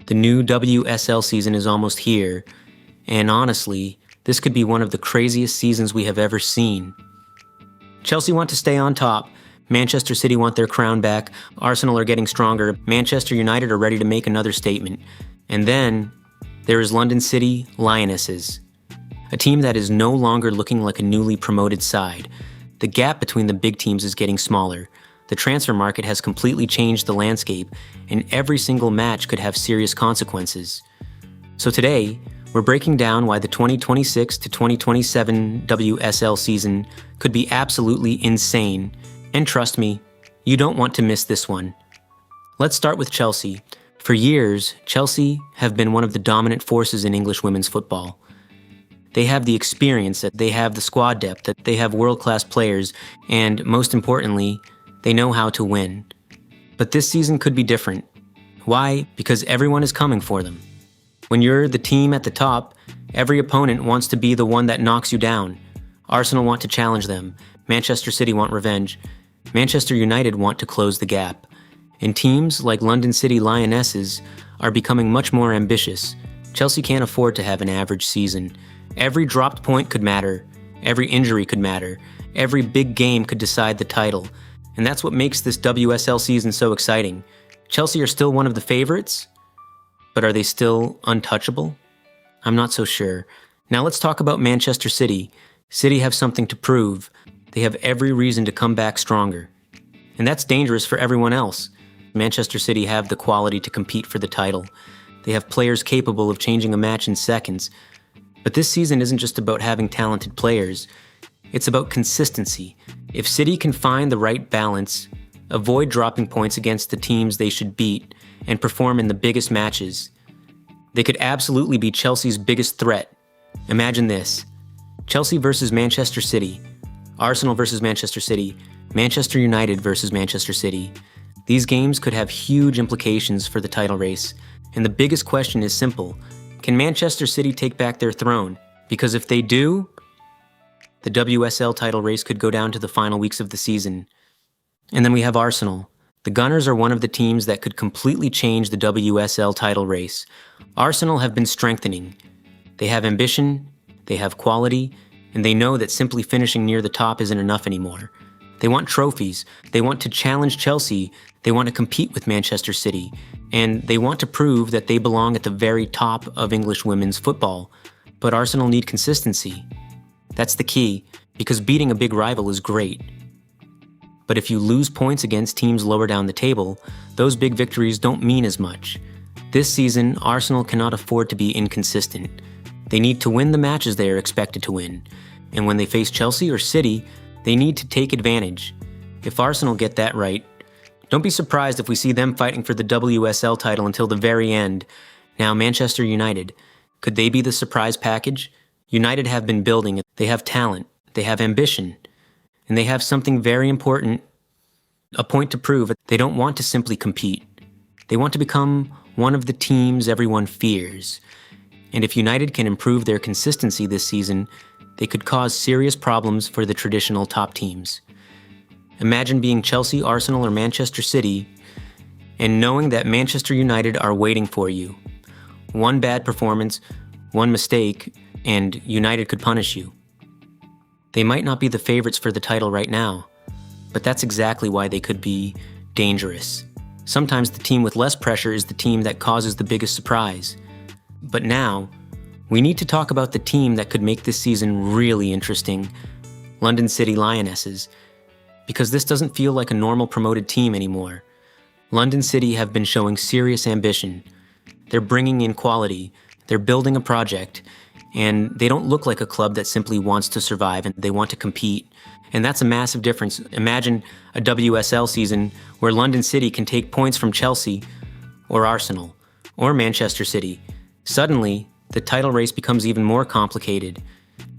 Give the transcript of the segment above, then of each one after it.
The new WSL season is almost here, and honestly, this could be one of the craziest seasons we have ever seen. Chelsea want to stay on top, Manchester City want their crown back, Arsenal are getting stronger, Manchester United are ready to make another statement. And then, there is London City Lionesses, a team that is no longer looking like a newly promoted side. The gap between the big teams is getting smaller. The transfer market has completely changed the landscape, and every single match could have serious consequences. So today, we're breaking down why the 2026 to 2027 WSL season could be absolutely insane. And trust me, you don't want to miss this one. Let's start with Chelsea. For years, Chelsea have been one of the dominant forces in English women's football. They have the experience, they have the squad depth, they have world-class players, and most importantly, they know how to win. But this season could be different. Why? Because everyone is coming for them. When you're the team at the top, every opponent wants to be the one that knocks you down. Arsenal want to challenge them. Manchester City want revenge. Manchester United want to close the gap. And teams like London City Lionesses are becoming much more ambitious. Chelsea can't afford to have an average season. Every dropped point could matter. Every injury could matter. Every big game could decide the title. And that's what makes this WSL season so exciting. Chelsea are still one of the favorites, but are they still untouchable? I'm not so sure. Now let's talk about Manchester City. City have something to prove. They have every reason to come back stronger. And that's dangerous for everyone else. Manchester City have the quality to compete for the title. They have players capable of changing a match in seconds. But this season isn't just about having talented players. It's about consistency. If City can find the right balance, avoid dropping points against the teams they should beat, and perform in the biggest matches, they could absolutely be Chelsea's biggest threat. Imagine this: Chelsea versus Manchester City, Arsenal versus Manchester City, Manchester United versus Manchester City. These games could have huge implications for the title race, and the biggest question is simple: can Manchester City take back their throne? Because if they do, the WSL title race could go down to the final weeks of the season. And then we have Arsenal. The Gunners are one of the teams that could completely change the WSL title race. Arsenal have been strengthening. They have ambition, they have quality, and they know that simply finishing near the top isn't enough anymore. They want trophies, they want to challenge Chelsea, they want to compete with Manchester City, and they want to prove that they belong at the very top of English women's football. But Arsenal need consistency. That's the key, because beating a big rival is great. But if you lose points against teams lower down the table, those big victories don't mean as much. This season, Arsenal cannot afford to be inconsistent. They need to win the matches they are expected to win. And when they face Chelsea or City, they need to take advantage. If Arsenal get that right, don't be surprised if we see them fighting for the WSL title until the very end. Now, Manchester United, could they be the surprise package? United have been building it. They have talent, they have ambition, and they have something very important, a point to prove. They don't want to simply compete. They want to become one of the teams everyone fears. And if United can improve their consistency this season, they could cause serious problems for the traditional top teams. Imagine being Chelsea, Arsenal, or Manchester City, and knowing that Manchester United are waiting for you. One bad performance, one mistake, and United could punish you. They might not be the favorites for the title right now, but that's exactly why they could be dangerous. Sometimes the team with less pressure is the team that causes the biggest surprise. But now, we need to talk about the team that could make this season really interesting, London City Lionesses, because this doesn't feel like a normal promoted team anymore. London City have been showing serious ambition. They're bringing in quality, they're building a project, and they don't look like a club that simply wants to survive and they want to compete. And that's a massive difference. Imagine a WSL season where London City can take points from Chelsea, or Arsenal, or Manchester City. Suddenly, the title race becomes even more complicated.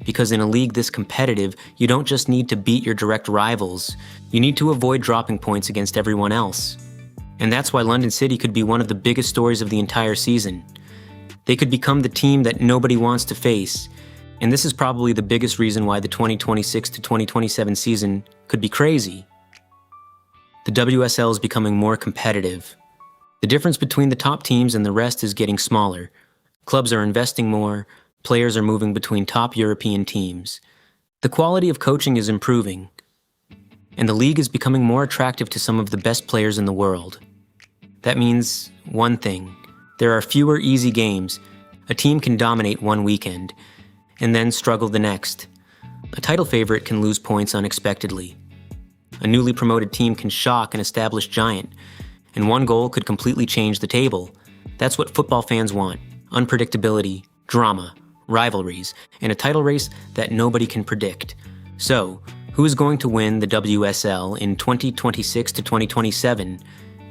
Because in a league this competitive, you don't just need to beat your direct rivals, you need to avoid dropping points against everyone else. And that's why London City could be one of the biggest stories of the entire season. They could become the team that nobody wants to face, and this is probably the biggest reason why the 2026 to 2027 season could be crazy. The WSL is becoming more competitive. The difference between the top teams and the rest is getting smaller. Clubs are investing more, players are moving between top European teams. The quality of coaching is improving, and the league is becoming more attractive to some of the best players in the world. That means one thing: there are fewer easy games. A team can dominate one weekend, and then struggle the next. A title favorite can lose points unexpectedly. A newly promoted team can shock an established giant, and one goal could completely change the table. That's what football fans want: unpredictability, drama, rivalries, and a title race that nobody can predict. So, who is going to win the WSL in 2026 to 2027?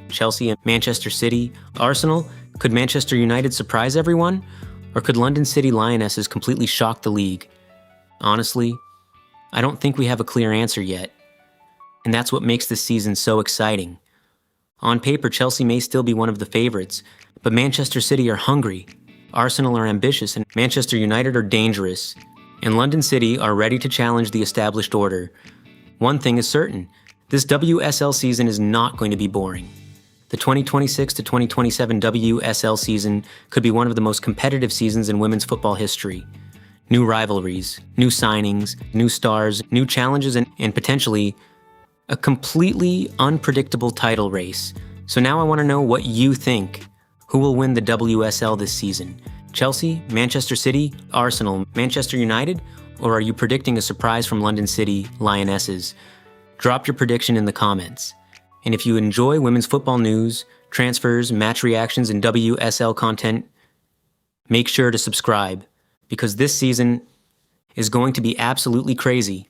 Chelsea and Manchester City? Arsenal? Could Manchester United surprise everyone? Or could London City Lionesses completely shock the league? Honestly, I don't think we have a clear answer yet. And that's what makes this season so exciting. On paper, Chelsea may still be one of the favorites, but Manchester City are hungry, Arsenal are ambitious, and Manchester United are dangerous. And London City are ready to challenge the established order. One thing is certain: this WSL season is not going to be boring. The 2026 to 2027 WSL season could be one of the most competitive seasons in women's football history. New rivalries, new signings, new stars, new challenges, and potentially a completely unpredictable title race. So now I want to know what you think. Who will win the WSL this season? Chelsea, Manchester City, Arsenal, Manchester United? Or are you predicting a surprise from London City Lionesses? Drop your prediction in the comments. And if you enjoy women's football news, transfers, match reactions, and WSL content, make sure to subscribe, because this season is going to be absolutely crazy.